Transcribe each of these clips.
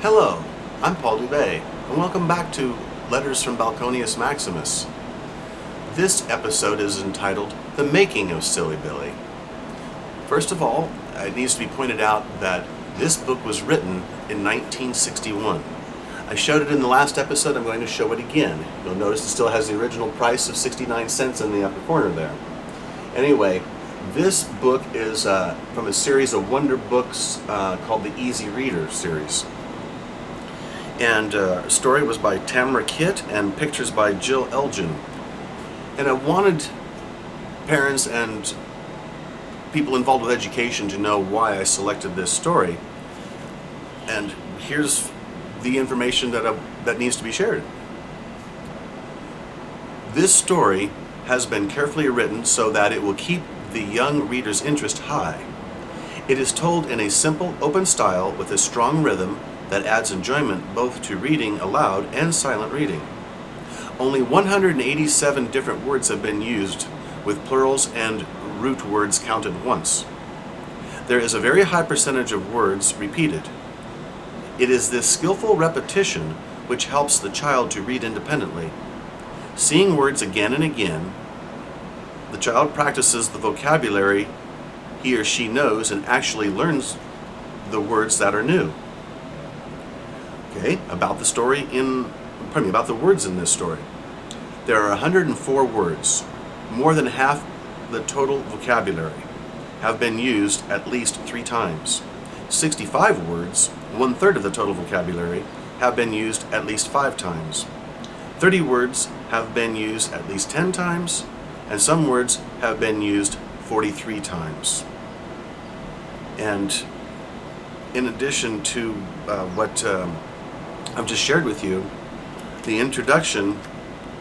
Hello, I'm Paul Dubay, and welcome back to Letters from Balconius Maximus. This episode is entitled The Making of Silly Billy. First of all, it needs to be pointed out that this book was written in 1961. I showed it in the last episode. I'm going to show it again. You'll notice it still has the original price of 69 cents in the upper corner there. Anyway, this book is from a series of wonder books called the Easy Reader series. And story was by Tamara Kitt and pictures by Jill Elgin. And I wanted parents and people involved with education to know why I selected this story. And here's the information that needs to be shared. This story has been carefully written so that it will keep the young reader's interest high. It is told in a simple, open style with a strong rhythm that adds enjoyment both to reading aloud and silent reading. Only 187 different words have been used, with plurals and root words counted once. There is a very high percentage of words repeated. It is this skillful repetition which helps the child to read independently. Seeing words again and again, the child practices the vocabulary he or she knows and actually learns the words that are new. Okay, about the words in this story. There are 104 words. More than half the total vocabulary have been used at least 3 times. 65 words, 1/3 of the total vocabulary, have been used at least 5 times. 30 words have been used at least 10 times, and some words have been used 43 times. And in addition to what I've just shared with you, the introduction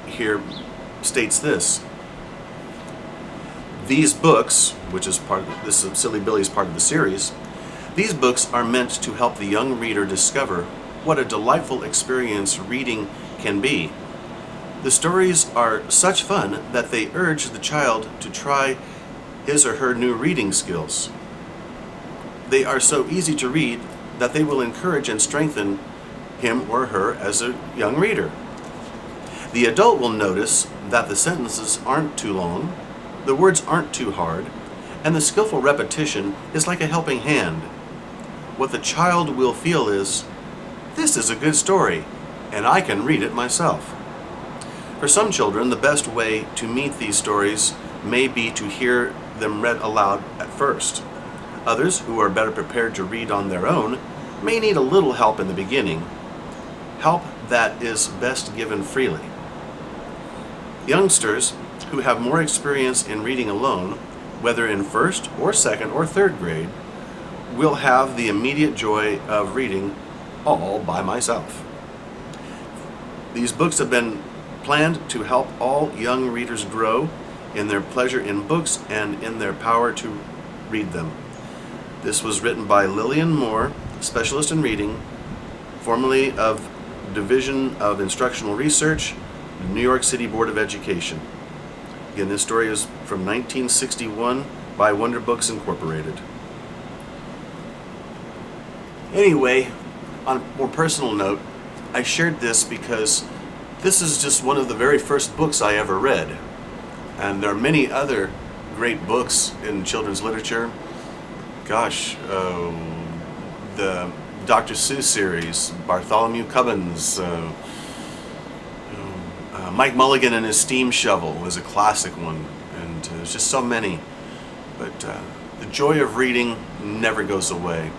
here states this. These books, which is part of this Silly Billy is part of the series, these books are meant to help the young reader discover what a delightful experience reading can be. The stories are such fun that they urge the child to try his or her new reading skills. They are so easy to read that they will encourage and strengthen him or her as a young reader. The adult will notice that the sentences aren't too long, the words aren't too hard, and the skillful repetition is like a helping hand. What the child will feel is, this is a good story, and I can read it myself. For some children, the best way to meet these stories may be to hear them read aloud at first. Others, who are better prepared to read on their own, may need a little help in the beginning, help that is best given freely. Youngsters who have more experience in reading alone, whether in first or second or third grade, will have the immediate joy of reading all by myself. These books have been planned to help all young readers grow in their pleasure in books and in their power to read them. This was written by Lillian Moore, specialist in reading, formerly of Division of Instructional Research, New York City Board of Education. Again, this story is from 1961 by Wonder Books Incorporated. Anyway, on a more personal note, I shared this because this is just one of the very first books I ever read. And there are many other great books in children's literature. Gosh, the Dr. Seuss series, Bartholomew Cubbins, Mike Mulligan and his Steam Shovel was a classic one, and there's just so many. But the joy of reading never goes away.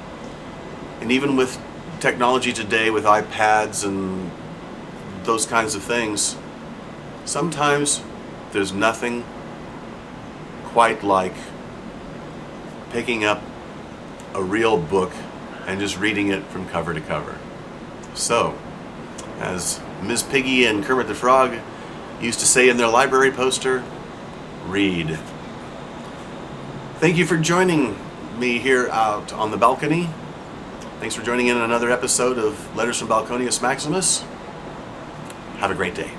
And even with technology today, with iPads and those kinds of things, sometimes there's nothing quite like picking up a real book and just reading it from cover to cover. So, as Ms. Piggy and Kermit the Frog used to say in their library poster, read. Thank you for joining me here out on the balcony. Thanks for joining in on another episode of Letters from Balconius Maximus. Have a great day.